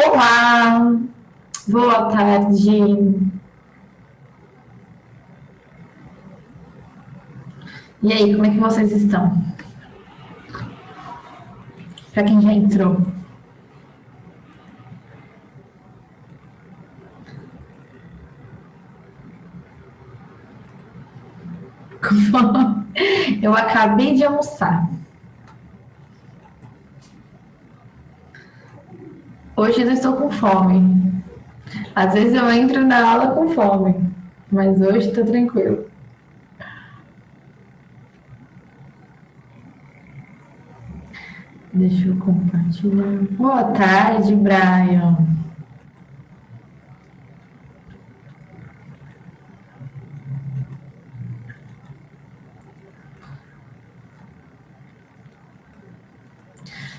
Olá, boa tarde. E aí, como é que vocês estão? Para quem já entrou. Eu acabei de almoçar. Hoje eu estou com fome. Às vezes eu entro na aula com fome, mas hoje está tranquilo. Deixa eu compartilhar. Boa tarde, Brian.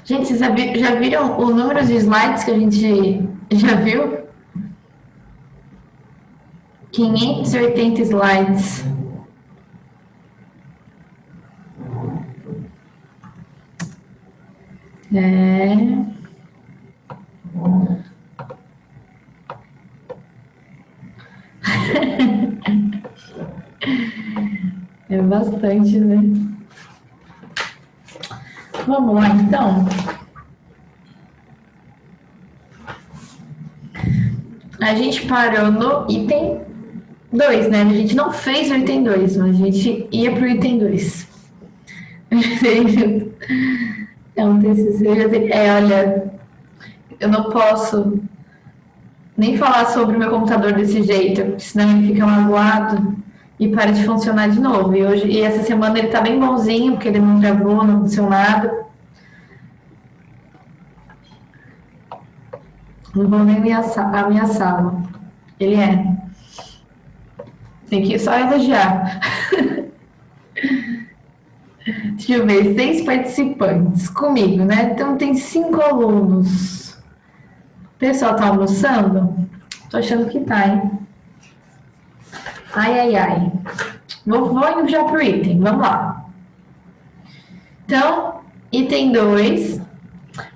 Gente, vocês já viram o número de slides que a gente já viu? 580 slides. É bastante, né? Vamos lá, então. A gente parou no item 2, né? A gente não fez o item 2, mas a gente ia pro item 2. É um TCC. Olha, eu não posso nem falar sobre o meu computador desse jeito, senão ele fica magoado e para de funcionar de novo. E essa semana ele tá bem bonzinho, porque ele não travou, não aconteceu nada. Não vou nem ameaçá-lo. Ele é. Tem que só elogiar. Deixa eu ver, 6 participantes comigo, né? Então tem 5 alunos. O pessoal tá almoçando? Tô achando que tá, hein? Ai, ai, ai. Vou indo já pro item, vamos lá. Então, item 2.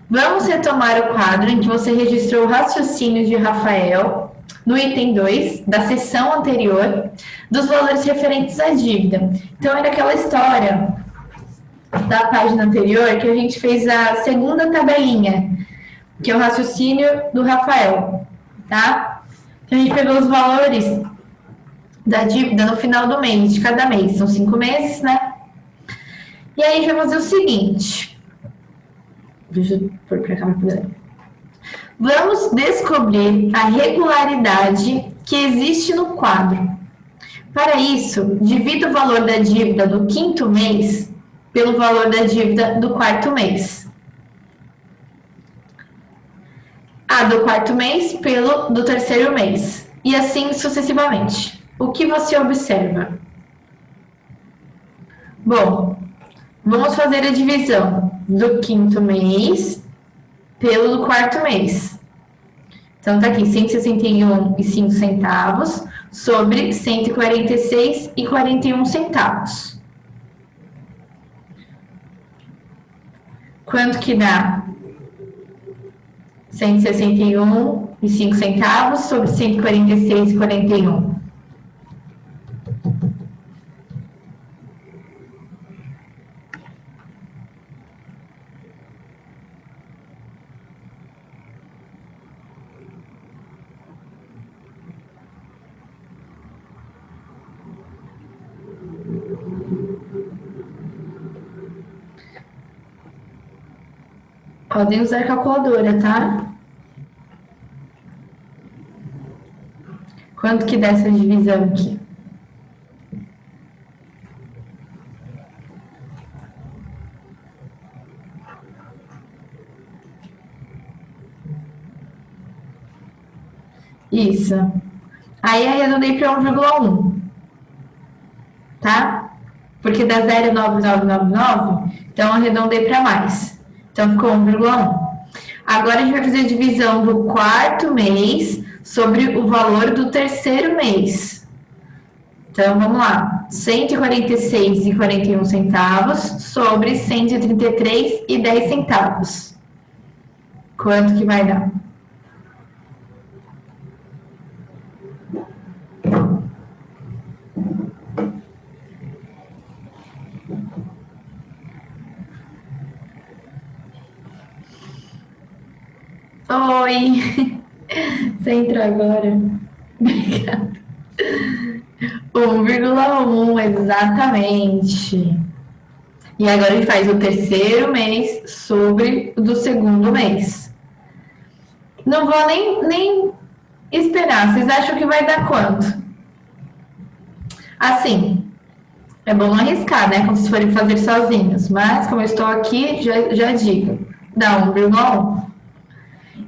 Vamos retomar o quadro em que você registrou o raciocínio de Rafael no item 2 da sessão anterior dos valores referentes à dívida. Então, era aquela história da página anterior que a gente fez a segunda tabelinha, que é o raciocínio do Rafael, tá? Então, a gente pegou os valores da dívida no final do mês, de cada mês. São 5 meses, né? E aí, a gente vai fazer o seguinte. Deixa eu pôr pra cá pra poder. Vamos descobrir a regularidade que existe no quadro. Para isso, divida o valor da dívida do 5º mês pelo valor da dívida do 4º mês. A do 4º mês pelo do 3º mês. E assim sucessivamente. O que você observa? Bom, vamos fazer a divisão do 5º mês pelo do 4º mês. Então, tá aqui, 161,05 centavos sobre 146,41 centavos. Quanto que dá? 161,05 centavos sobre 146,41. Podem usar calculadora, tá? Quanto que dá essa divisão aqui? Isso. Aí arredondei para 1,1. Tá? Porque dá 0,9999, então arredondei para mais. Então ficou 1,1. Agora a gente vai fazer a divisão do 4º mês sobre o valor do 3º mês. Então vamos lá. 146,41 centavos sobre 133,10 centavos. Quanto que vai dar? Oi! Você entrou agora? Obrigada. 1,1, exatamente. E agora a gente faz o terceiro mês sobre o do segundo mês. Não vou nem esperar. Vocês acham que vai dar quanto? Assim, é bom não arriscar, né? Como se forem fazer sozinhos. Mas, como eu estou aqui, já digo. Dá 1,1.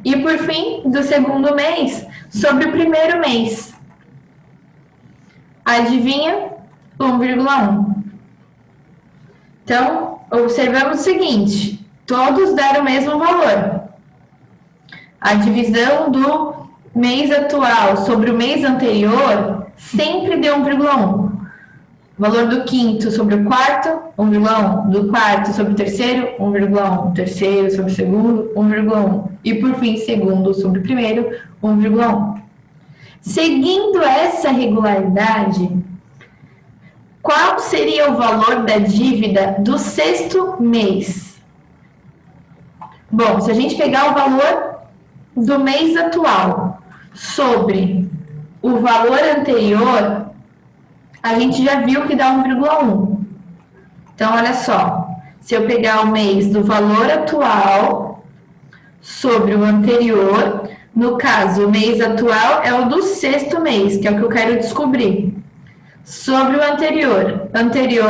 E por fim, do segundo mês, sobre o primeiro mês. Adivinha? 1,1. Então, observamos o seguinte: todos deram o mesmo valor. A divisão do mês atual sobre o mês anterior sempre deu 1,1. Valor do quinto sobre o quarto, 1,1. Do quarto sobre o terceiro, 1,1. Terceiro sobre o segundo, 1,1. E por fim, segundo sobre o primeiro, 1,1. Seguindo essa regularidade, qual seria o valor da dívida do sexto mês? Bom, se a gente pegar o valor do mês atual sobre o valor anterior, a gente já viu que dá 1,1. Então, olha só, se eu pegar o mês do valor atual sobre o anterior, no caso, o mês atual é o do sexto mês, que é o que eu quero descobrir. Sobre o anterior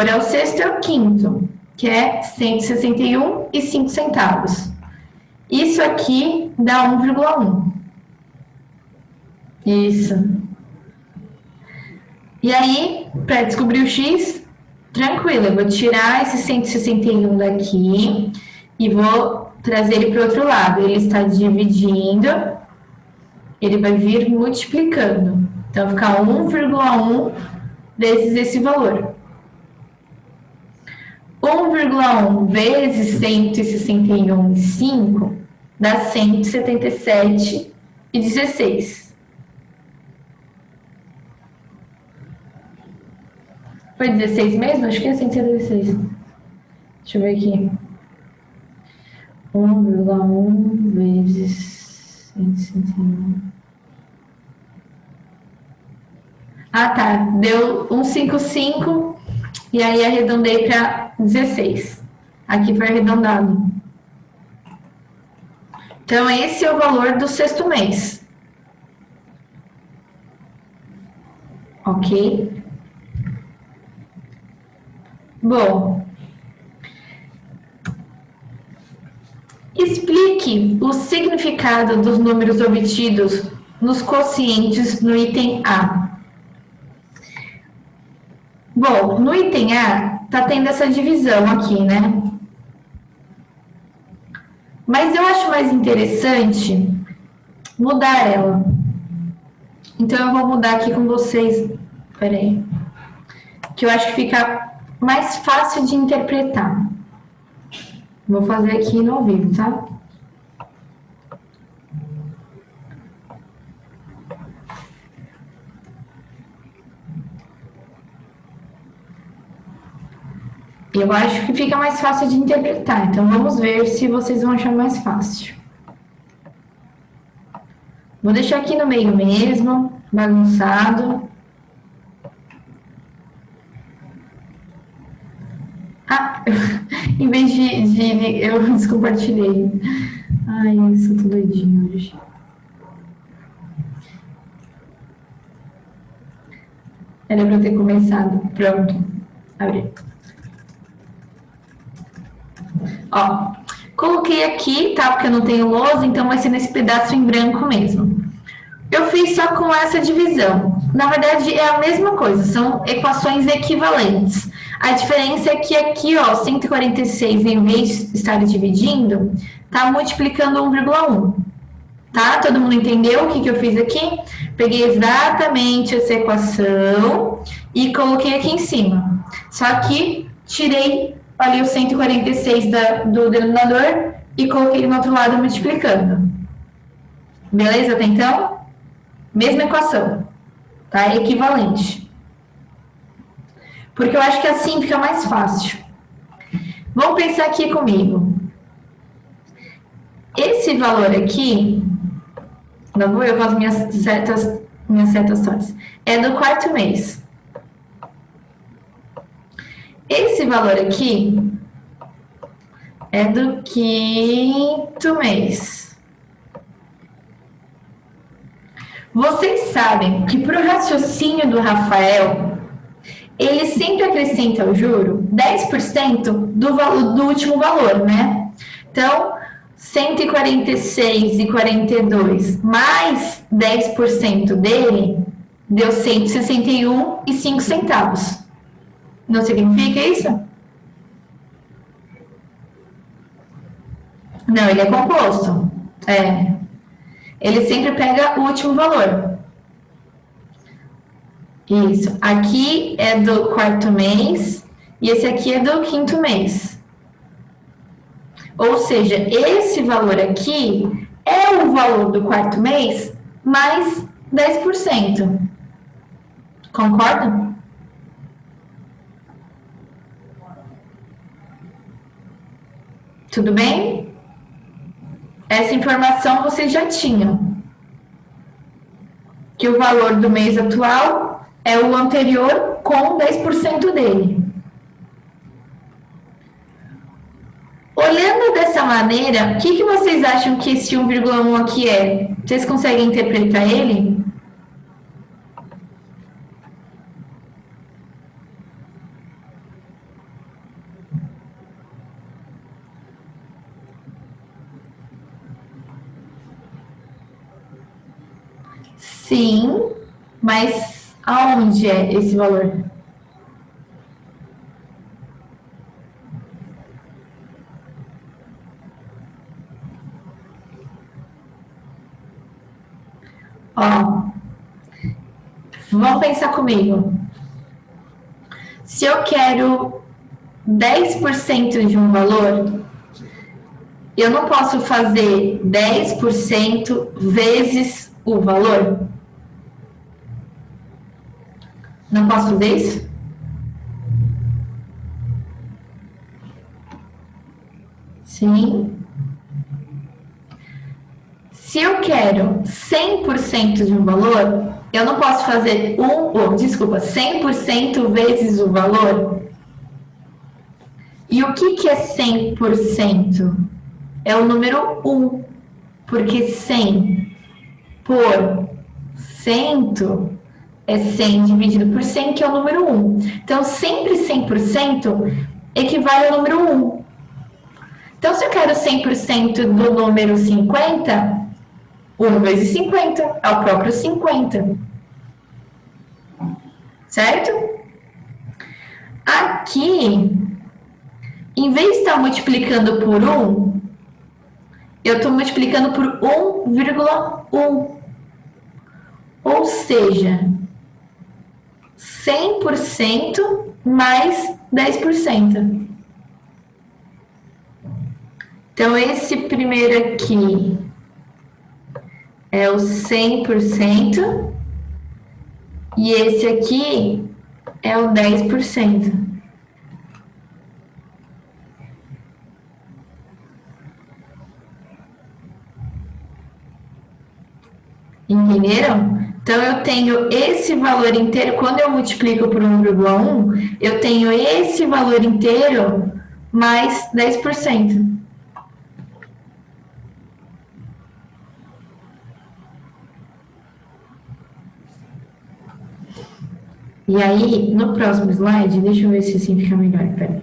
é o sexto e é o quinto, que é 161,05 centavos. Isso aqui dá 1,1. Isso. E aí, para descobrir o x, tranquilo, eu vou tirar esse 161 daqui e vou trazer ele para o outro lado. Ele está dividindo, ele vai vir multiplicando. Então, vai ficar 1,1 vezes esse valor. 1,1 vezes 161,5 dá 177,16. Foi 16 mesmo? Acho que é 176. Deixa eu ver aqui. 1,1 vezes 161. Ah, tá. Deu 155 e aí arredondei para 16. Aqui foi arredondado. Então, esse é o valor do sexto mês. Ok? Bom, explique o significado dos números obtidos nos quocientes no item A. Bom, no item A, tá tendo essa divisão aqui, né? Mas eu acho mais interessante mudar ela. Então, eu vou mudar aqui com vocês. Peraí. Que eu acho que fica mais fácil de interpretar. Vou fazer aqui no vivo, tá? Eu acho que fica mais fácil de interpretar. Então, vamos ver se vocês vão achar mais fácil. Vou deixar aqui no meio mesmo, bagunçado. Ah, em vez de eu descompartilhei. Ai, eu tô doidinho hoje. Era pra eu ter começado. Pronto. Abri. Ó, coloquei aqui, tá? Porque eu não tenho lousa, então vai ser nesse pedaço em branco mesmo. Eu fiz só com essa divisão. Na verdade, é a mesma coisa, são equações equivalentes. A diferença é que aqui, ó, 146, em vez de estar dividindo, tá multiplicando 1,1. Tá? Todo mundo entendeu o que eu fiz aqui? Peguei exatamente essa equação e coloquei aqui em cima. Só que tirei ali o 146 do denominador e coloquei no outro lado multiplicando. Beleza até então? Mesma equação, tá? Equivalente. Porque eu acho que assim fica mais fácil. Vamos pensar aqui comigo. Esse Esse valor aqui, não vou eu com as minhas setas tortas, é do quarto mês. Esse valor aqui é do quinto mês. Vocês sabem que para o raciocínio do Rafael, ele sempre acrescenta o juro 10% do último valor, né? Então, 146,42 mais 10% dele deu 161,05 centavos. Não significa isso? Não, ele é composto. Ele sempre pega o último valor. Isso. Aqui é do quarto mês e esse aqui é do quinto mês. Ou seja, esse valor aqui é o valor do quarto mês mais 10%. Concordam? Tudo bem? Essa informação vocês já tinham. Que o valor do mês atual é o anterior com 10% dele. Olhando dessa maneira, o que vocês acham que esse 1,1 aqui é? Vocês conseguem interpretar ele? Sim, mas aonde é esse valor? Ó, vamos pensar comigo. Se eu quero 10% de um valor, eu não posso fazer 10% vezes o valor? Não posso fazer isso? Sim. Se eu quero 100% de um valor, eu não posso fazer 100% vezes o valor? E o que é 100%? É o número 1, porque 100 por 100 é 100 dividido por 100, que é o número 1. Então, sempre 100% equivale ao número 1. Então, se eu quero 100% do número 50, 1 vezes 50 é o próprio 50. Certo? Aqui, em vez de estar multiplicando por 1, eu estou multiplicando por 1,1. Ou seja, 100% mais 10%. Então, esse primeiro aqui é o 100% e esse aqui é o 10%. Entenderam? Então, eu tenho esse valor inteiro, quando eu multiplico por 1,1, eu tenho esse valor inteiro mais 10%. E aí, no próximo slide, deixa eu ver se assim fica melhor. Peraí.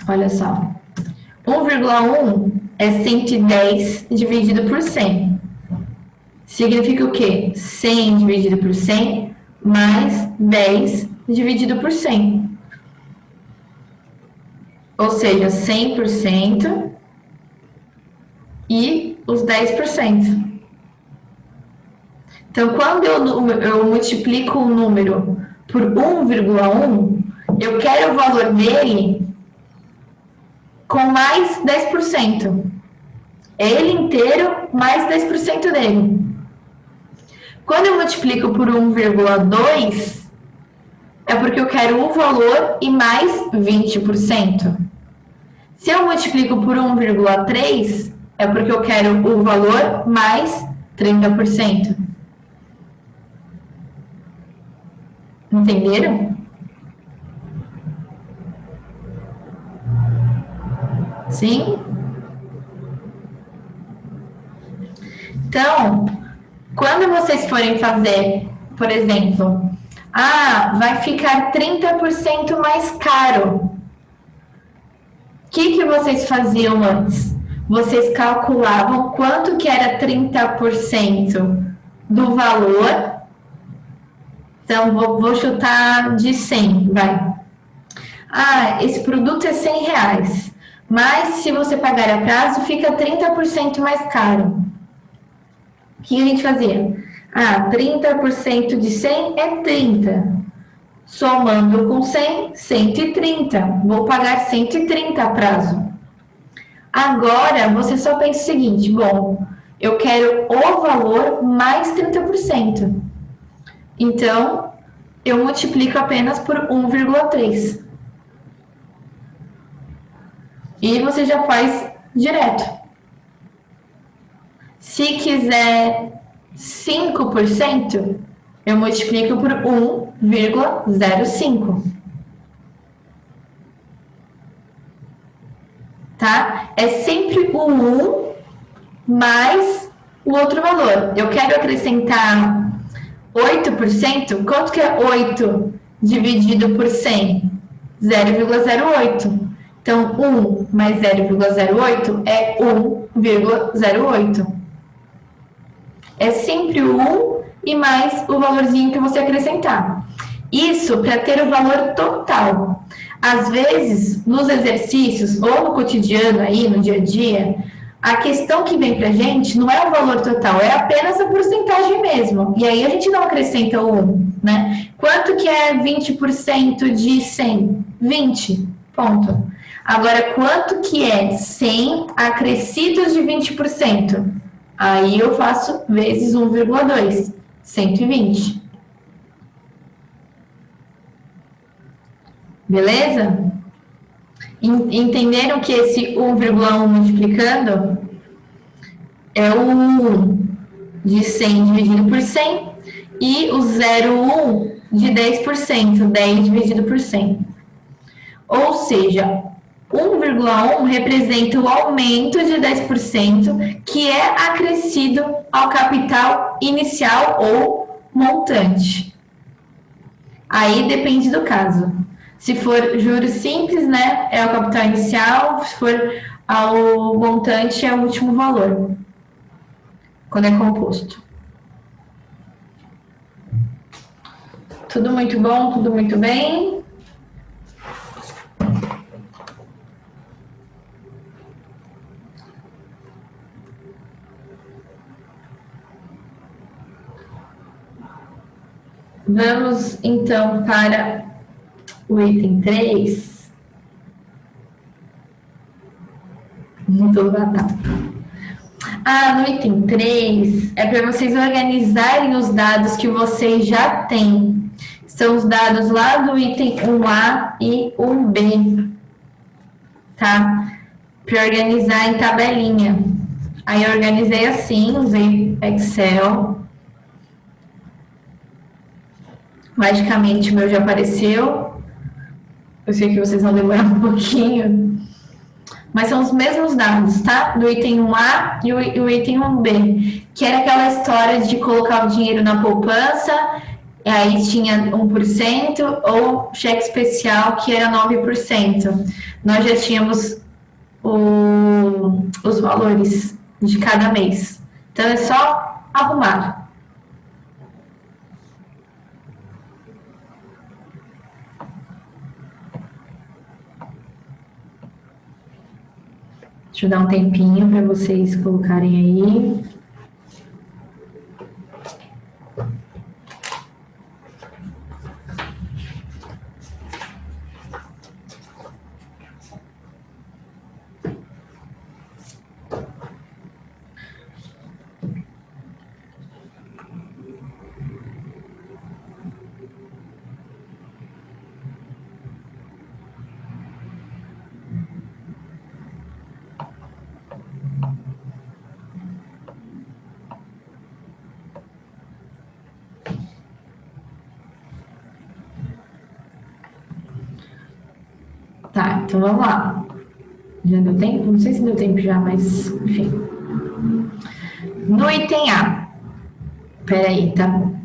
Olha só. 1,1 é 110 dividido por 100. Significa o quê? 100 dividido por 100 mais 10 dividido por 100. Ou seja, 100% e os 10%. Então, quando eu multiplico um número por 1,1, eu quero o valor dele com mais 10%. É ele inteiro mais 10% dele. Quando eu multiplico por 1,2, é porque eu quero o valor e mais 20%. Se eu multiplico por 1,3, é porque eu quero o valor mais 30%. Entenderam? Sim? Então, quando vocês forem fazer, por exemplo, vai ficar 30% mais caro. O que vocês faziam antes? Vocês calculavam quanto que era 30% do valor. Então, vou chutar de 100, vai. Esse produto é R$ 100, mas se você pagar a prazo, fica 30% mais caro. O que a gente fazia? 30% de 100 é 30. Somando com 100, 130. Vou pagar 130 a prazo. Agora, você só pensa o seguinte, bom, eu quero o valor mais 30%. Então, eu multiplico apenas por 1,3. E você já faz direto. Se quiser 5%, eu multiplico por 1,05. Tá? É sempre o 1 mais o outro valor. Eu quero acrescentar 8%. Quanto que é 8 dividido por 100? 0,08. Então, 1 mais 0,08 é 1,08. É sempre o 1 e mais o valorzinho que você acrescentar. Isso para ter o valor total. Às vezes, nos exercícios ou no cotidiano aí, no dia a dia, a questão que vem para a gente não é o valor total, é apenas a porcentagem mesmo. E aí a gente não acrescenta o 1, né? Quanto que é 20% de 100? 20, ponto. Agora, quanto que é 100 acrescidos de 20%? Aí eu faço vezes 1,2, 120. Beleza? Entenderam que esse 1,1 multiplicando é o 1 de 100 dividido por 100 e o 0,1 de 10%, 10 dividido por 100. Ou seja, 1,1 representa o aumento de 10% que é acrescido ao capital inicial ou montante. Aí depende do caso. Se for juros simples, né, é o capital inicial, se for ao montante, é o último valor, quando é composto. Tudo muito bom, tudo muito bem? Vamos, então, para o item 3. Muito batata. No item 3, é para vocês organizarem os dados que vocês já têm. São os dados lá do item 1A e 1B, tá? Para organizar em tabelinha. Aí eu organizei assim, usei Excel. Magicamente o meu já apareceu. Eu sei que vocês vão demorar um pouquinho. Mas são os mesmos dados, tá? Do item 1A e o item 1B. Que era aquela história de colocar o dinheiro na poupança, e aí tinha 1%, ou cheque especial, que era 9%. Nós já tínhamos os valores de cada mês. Então é só arrumar. Deixa eu dar um tempinho para vocês colocarem aí. Tá, então vamos lá. Já deu tempo? Não sei se deu tempo já, mas enfim. No item A. Peraí, tá bom.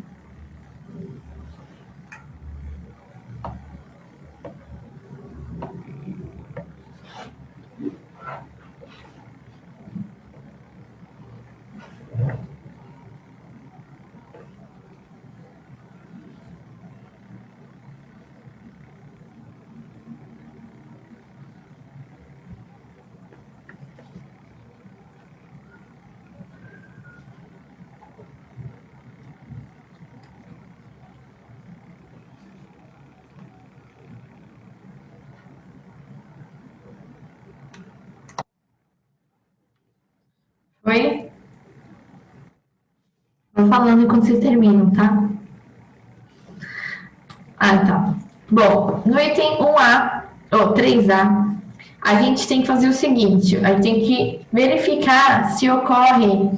Oi? Vou falando enquanto vocês terminam, tá? Ah, tá. Bom, no item 1A, ou 3A, a gente tem que fazer o seguinte, a gente tem que verificar se ocorre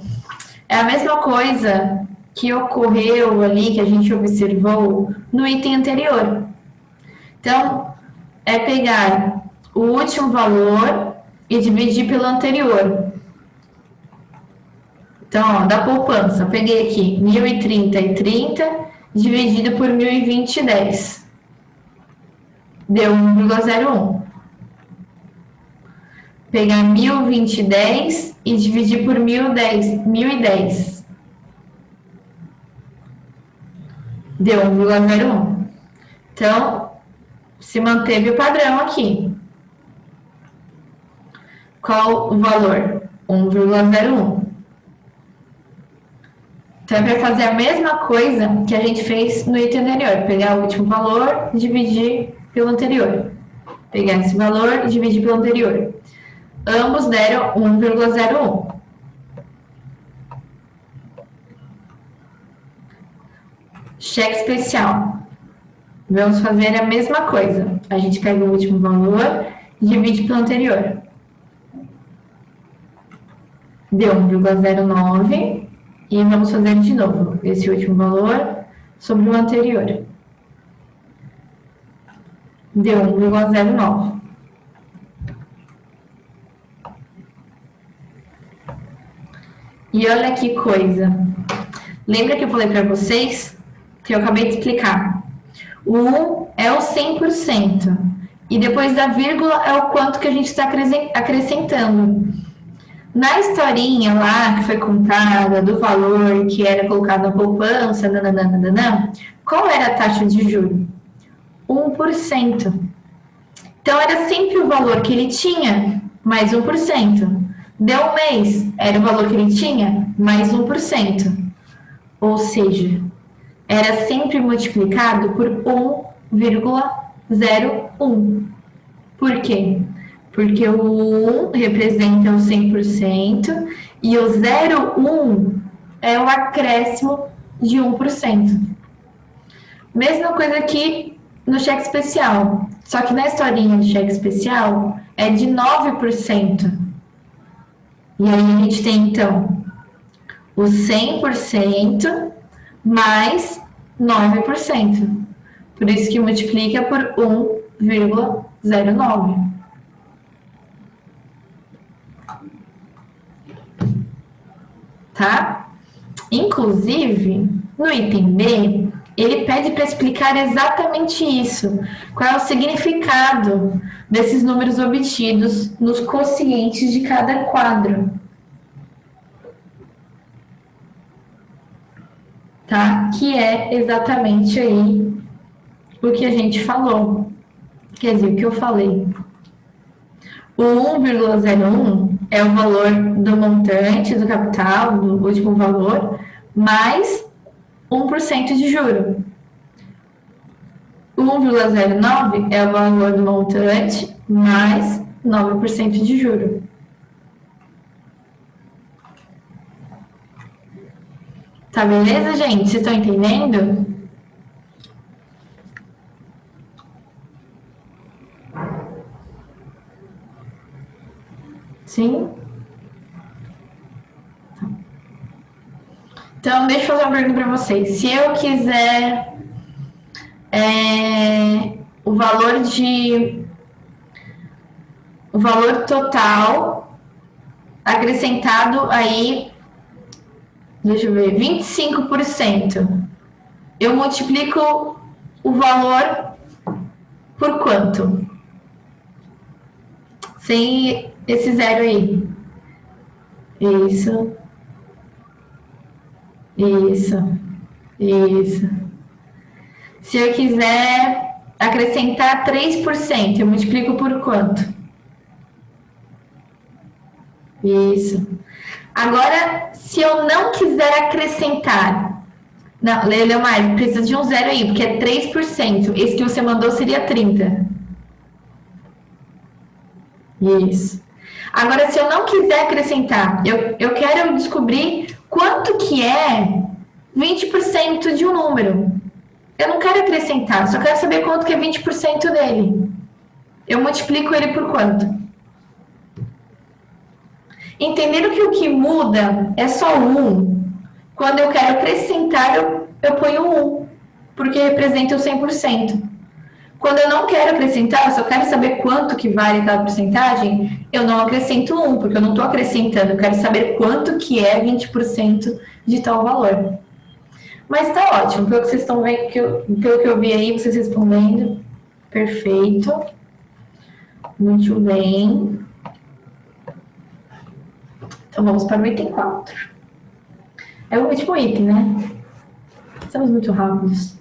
a mesma coisa que ocorreu ali, que a gente observou no item anterior. Então, é pegar o último valor e dividir pelo anterior. Então, ó, da poupança, peguei aqui 1.030 dividido por 1.020 e 10. Deu 1,01. Pegar 1.020 e 10 e dividir por 1.010. Deu 1,01. Então, se manteve o padrão aqui. Qual o valor? 1,01. Então, é para fazer a mesma coisa que a gente fez no item anterior. Pegar o último valor e dividir pelo anterior. Pegar esse valor e dividir pelo anterior. Ambos deram 1,01. Cheque especial. Vamos fazer a mesma coisa. A gente pega o último valor e divide pelo anterior. Deu 1,09. E vamos fazer de novo esse último valor sobre o anterior. Deu 1,09. E olha que coisa. Lembra que eu falei para vocês que eu acabei de explicar? O 1 é o 100%. E depois da vírgula é o quanto que a gente está acrescentando. Na historinha lá que foi contada do valor que era colocado na poupança, nananana, qual era a taxa de juros? 1%. Então era sempre o valor que ele tinha, mais 1%. Deu um mês, era o valor que ele tinha, mais 1%. Ou seja, era sempre multiplicado por 1,01. Por quê? Porque o 1 representa o 100% e o 0,1 é o acréscimo de 1%. Mesma coisa aqui no cheque especial, só que na historinha de cheque especial é de 9%. E aí a gente tem, então, o 100% mais 9%. Por isso que multiplica por 1,09. Tá? Inclusive, no item B, ele pede para explicar exatamente isso. Qual é o significado desses números obtidos nos quocientes de cada quadro. Tá? Que é exatamente aí o que a gente falou. Quer dizer, o que eu falei. O 1,01 é o valor do montante do capital, do último valor, mais 1% de juro. O 1,09 é o valor do montante, mais 9% de juro. Tá beleza, gente? Vocês estão entendendo? Sim? Então, deixa eu fazer uma pergunta para vocês. Se eu quiser o valor de o valor total acrescentado aí, deixa eu ver, 25%. Eu multiplico o valor por quanto? Sem esse zero aí. Isso. Se eu quiser acrescentar 3%, eu multiplico por quanto? Isso. Agora, se eu não quiser acrescentar, não, Leomar, precisa de um zero aí, porque é 3%. Esse que você mandou seria 30. Isso. Agora, se eu não quiser acrescentar, eu quero descobrir quanto que é 20% de um número. Eu não quero acrescentar, só quero saber quanto que é 20% dele. Eu multiplico ele por quanto? Entenderam que o que muda é só o 1. Quando eu quero acrescentar, eu ponho 1, porque representa o 100%. Quando eu não quero acrescentar, eu só quero saber quanto que vale aquela porcentagem, eu não acrescento 1, porque eu não estou acrescentando, eu quero saber quanto que é 20% de tal valor. Mas tá ótimo, pelo que vocês estão vendo, pelo que eu vi aí, vocês respondendo. Perfeito. Muito bem. Então vamos para o item 4. É o último item, né? Estamos muito rápidos.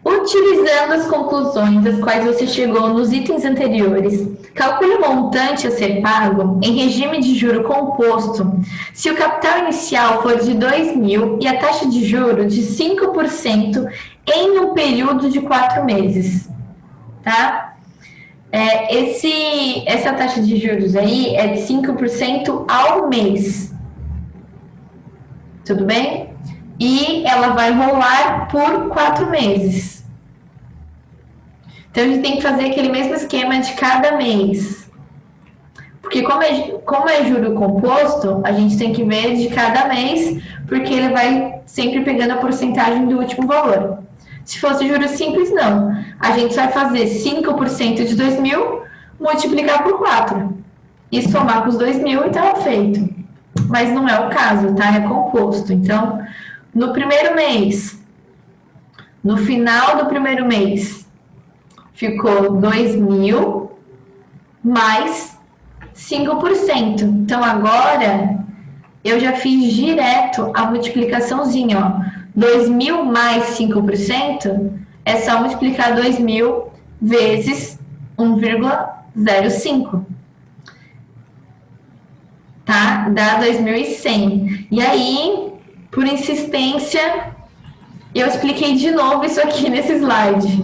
Utilizando as conclusões às quais você chegou nos itens anteriores, calcule o montante a ser pago em regime de juro composto se o capital inicial for de 2.000 e a taxa de juro de 5% em um período de 4 meses. Tá? Essa taxa de juros aí é de 5% ao mês. Tudo bem? E ela vai rolar por 4 meses. Então, a gente tem que fazer aquele mesmo esquema de cada mês. Porque como é juro composto, a gente tem que ver de cada mês, porque ele vai sempre pegando a porcentagem do último valor. Se fosse juros simples, não. A gente vai fazer 5% de 2.000, multiplicar por 4. E somar com os 2.000 e tá feito. Mas não é o caso, tá? É composto. Então, no primeiro mês, no final do primeiro mês, ficou 2.000 mais 5%. Então, agora, eu já fiz direto a multiplicaçãozinha, ó. 2.000 mais 5% é só multiplicar 2.000 vezes 1,05. Tá? Dá 2.100. E aí, por insistência, eu expliquei de novo isso aqui nesse slide.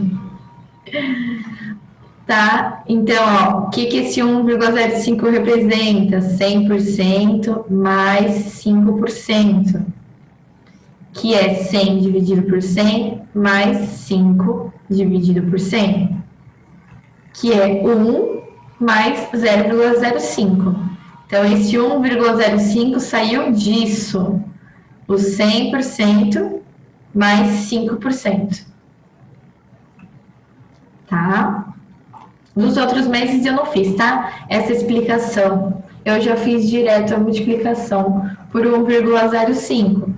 Tá? Então, ó, o que esse 1,05 representa? 100% mais 5%, que é 100 dividido por 100 mais 5 dividido por 100, que é 1 mais 0,05. Então, esse 1,05 saiu disso, o 100% mais 5%. Tá? Nos outros meses eu não fiz, tá? Essa explicação. Eu já fiz direto a multiplicação por 1,05.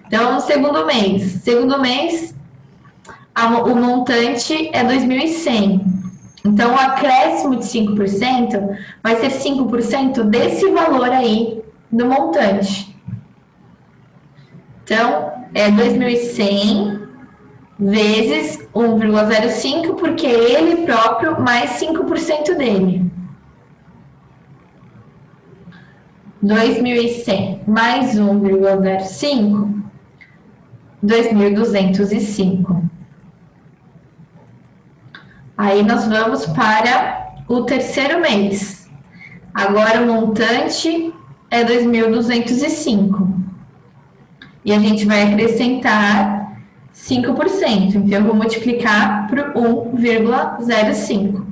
Então, no segundo mês. Segundo mês, o montante é 2.100. Então, o acréscimo de 5% vai ser 5% desse valor aí do montante. Então, é 2.100 vezes 1,05, porque ele próprio mais 5% dele. 2.100 mais 1,05, 2.205. Aí nós vamos para o terceiro mês. Agora o montante é 2.205. E a gente vai acrescentar 5%. Então, eu vou multiplicar por 1,05.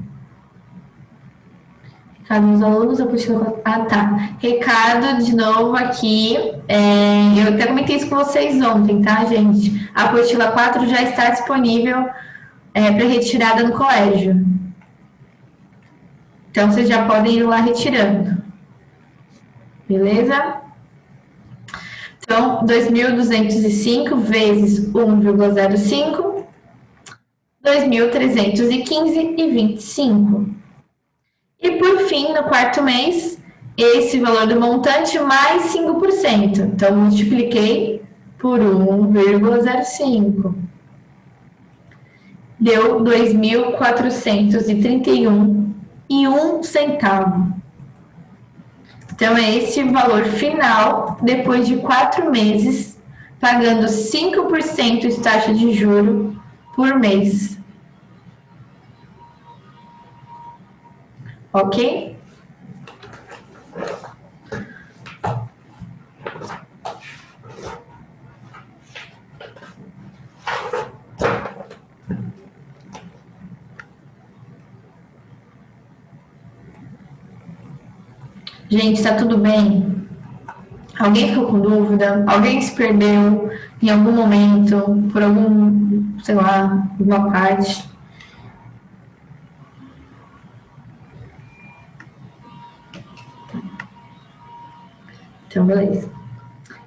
Recado dos alunos, apostila... Ah, tá. Recado de novo aqui. Eu até comentei isso com vocês ontem, tá, gente? A apostila 4 já está disponível para retirada no colégio. Então, vocês já podem ir lá retirando. Beleza? Então, 2.205 vezes 1,05, 2.315,25. E por fim, no quarto mês, esse valor do montante mais 5%. Então, multipliquei por 1,05. Deu 2.431,01. Então, é esse o valor final, depois de 4 meses, pagando 5% de taxa de juro por mês. Ok? Gente, tá tudo bem? Alguém ficou com dúvida? Alguém se perdeu em algum momento, por algum, sei lá, alguma parte? Então, beleza.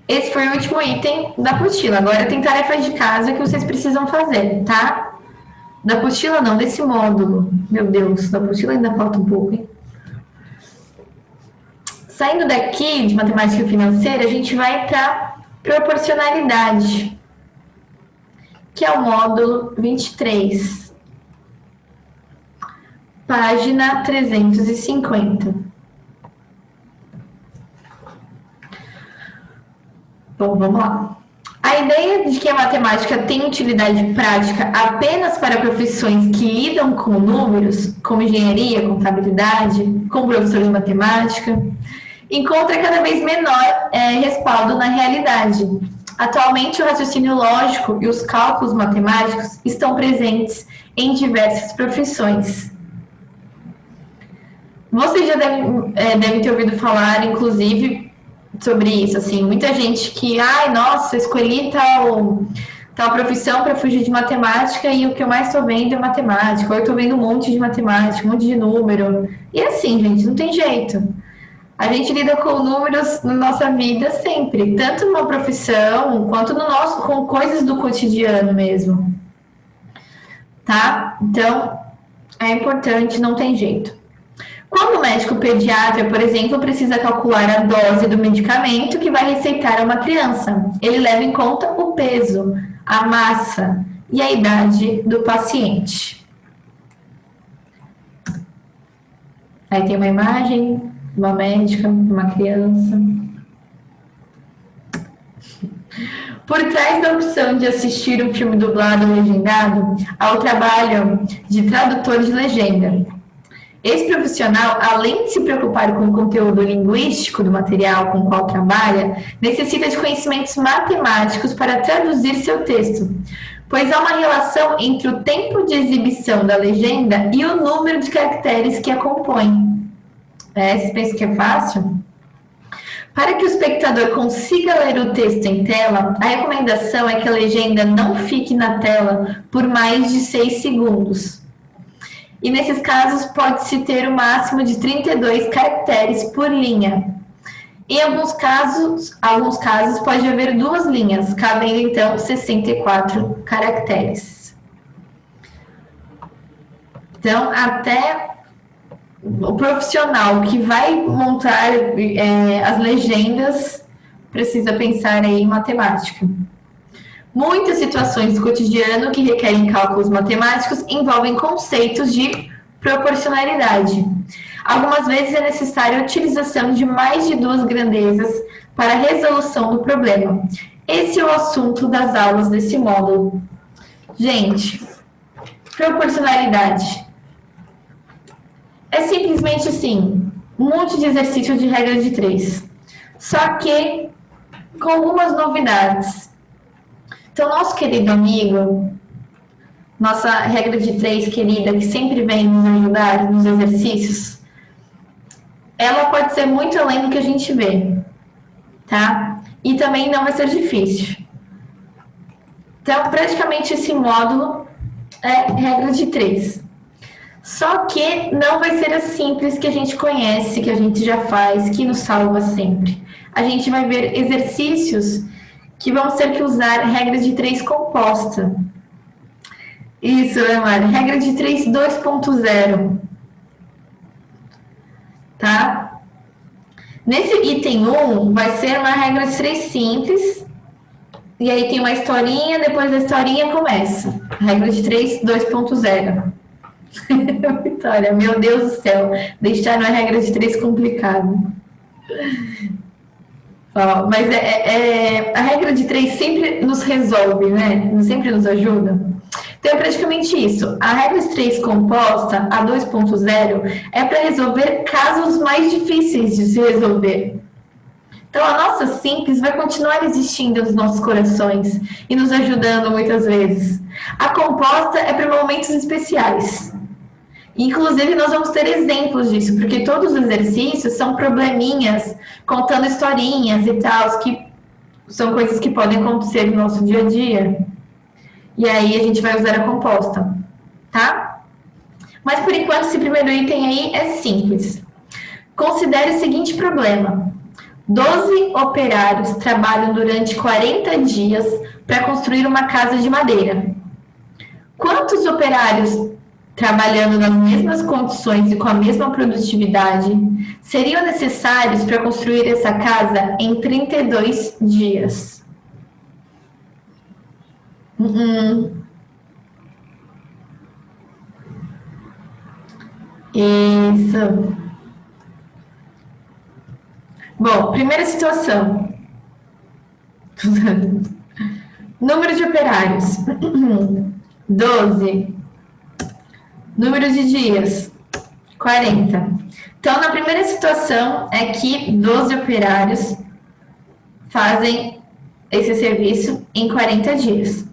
Esse foi o último item da apostila. Agora tem tarefas de casa que vocês precisam fazer, tá? Da apostila não, desse módulo. Meu Deus, da apostila ainda falta um pouco, hein? Saindo daqui de matemática financeira, a gente vai para proporcionalidade, que é o módulo 23, página 350. Bom, vamos lá. A ideia de que a matemática tem utilidade prática apenas para profissões que lidam com números, como engenharia, contabilidade, como professor de matemática, encontra cada vez menor respaldo na realidade. Atualmente, o raciocínio lógico e os cálculos matemáticos estão presentes em diversas profissões. Vocês já devem ter ouvido falar, inclusive, sobre isso, assim, muita gente que, ai, nossa, escolhi tal profissão para fugir de matemática e o que eu mais estou vendo é matemática, ou eu estou vendo um monte de matemática, um monte de número. E assim, gente, não tem jeito. A gente lida com números na nossa vida sempre, tanto numa profissão quanto com coisas do cotidiano mesmo. Tá? Então, é importante, não tem jeito. Quando o médico pediatra, por exemplo, precisa calcular a dose do medicamento que vai receitar a uma criança, ele leva em conta o peso, a massa e a idade do paciente. Aí tem uma imagem, uma médica, uma criança. Por trás da opção de assistir um filme dublado ou legendado, há o trabalho de tradutor de legenda. Esse profissional, além de se preocupar com o conteúdo linguístico do material com o qual trabalha, necessita de conhecimentos matemáticos para traduzir seu texto, pois há uma relação entre o tempo de exibição da legenda e o número de caracteres que a compõem. Vocês pensam que é fácil? Para que o espectador consiga ler o texto em tela, a recomendação é que a legenda não fique na tela por mais de 6 segundos. E nesses casos pode-se ter o máximo de 32 caracteres por linha. Em alguns casos pode haver 2 linhas, cabendo então 64 caracteres. Então, até o profissional que vai montar as legendas precisa pensar aí em matemática. Muitas situações do cotidiano que requerem cálculos matemáticos envolvem conceitos de proporcionalidade. Algumas vezes é necessária a utilização de mais de 2 grandezas para a resolução do problema. Esse é o assunto das aulas desse módulo. Gente, proporcionalidade. É simplesmente assim, um monte de exercício de regra de 3. Só que com algumas novidades. Então, nosso querido amigo, nossa regra de 3 querida, que sempre vem nos ajudar nos exercícios, ela pode ser muito além do que a gente vê, tá? E também não vai ser difícil. Então, praticamente esse módulo é regra de 3. Só que não vai ser as simples que a gente conhece, que a gente já faz, que nos salva sempre. A gente vai ver exercícios que vamos ter que usar regras de 3 composta. Isso, Amara, regra de 3 2.0. Tá? Nesse item 1, vai ser uma regra de 3 simples. E aí tem uma historinha, depois da historinha começa. Regra de 3 2.0. Vitória, meu Deus do céu, deixar uma regra de 3 complicado. Ó, mas a regra de 3 sempre nos resolve, né? Sempre nos ajuda. Então é praticamente isso. A regra de 3 composta, a 2.0, é para resolver casos mais difíceis de se resolver. Então a nossa simples vai continuar existindo nos nossos corações e nos ajudando muitas vezes. A composta é para momentos especiais. Inclusive, nós vamos ter exemplos disso, porque todos os exercícios são probleminhas, contando historinhas e tal, que são coisas que podem acontecer no nosso dia a dia. E aí, a gente vai usar a composta, tá? Mas, por enquanto, esse primeiro item aí é simples. Considere o seguinte problema. 12 operários trabalham durante 40 dias para construir uma casa de madeira. Quantos operários trabalhando nas mesmas condições e com a mesma produtividade, seriam necessários para construir essa casa em 32 dias? Isso. Bom, primeira situação. Número de operários. 12. Número de dias, 40. Então, na primeira situação é que 12 operários fazem esse serviço em 40 dias.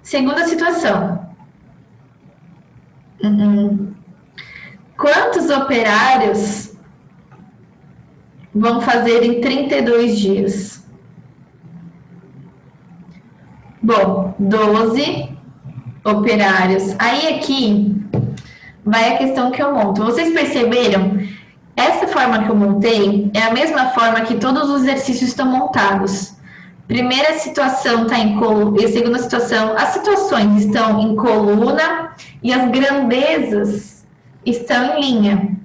Segunda situação. Quantos operários vão fazer em 32 dias? Bom, 12 operários. Aí aqui vai a questão que eu monto. Vocês perceberam? Essa forma que eu montei é a mesma forma que todos os exercícios estão montados. Primeira situação está em coluna, e a segunda situação, as situações estão em coluna e as grandezas estão em linha.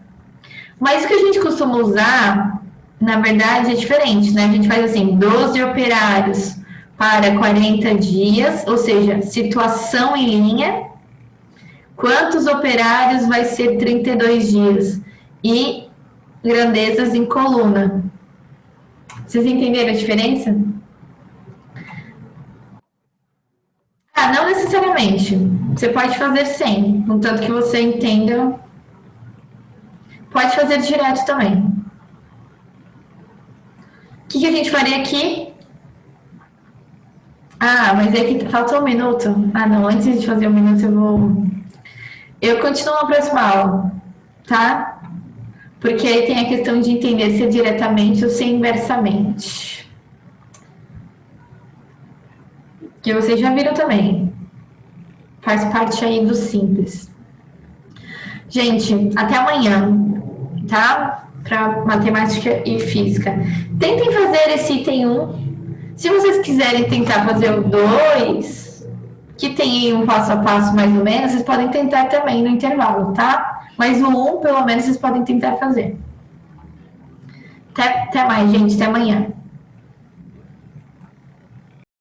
Mas o que a gente costuma usar, na verdade, é diferente, né? A gente faz assim, 12 operários para 40 dias, ou seja, situação em linha. Quantos operários vai ser 32 dias? E grandezas em coluna. Vocês entenderam a diferença? Não necessariamente. Você pode fazer sem, contanto que você entenda. Pode fazer direto também. O que a gente faria aqui? Mas é que faltou um minuto. Não, antes de fazer um minuto eu continuo na próxima aula, tá? Porque aí tem a questão de entender se é diretamente ou se é inversamente. Que vocês já viram também. Faz parte aí do simples. Gente, até amanhã, tá? Para matemática e física. Tentem fazer esse item 1. Se vocês quiserem tentar fazer o 2, que tem aí um passo a passo mais ou menos, vocês podem tentar também no intervalo, tá? Mas o 1, pelo menos, vocês podem tentar fazer. Até mais, gente. Até amanhã.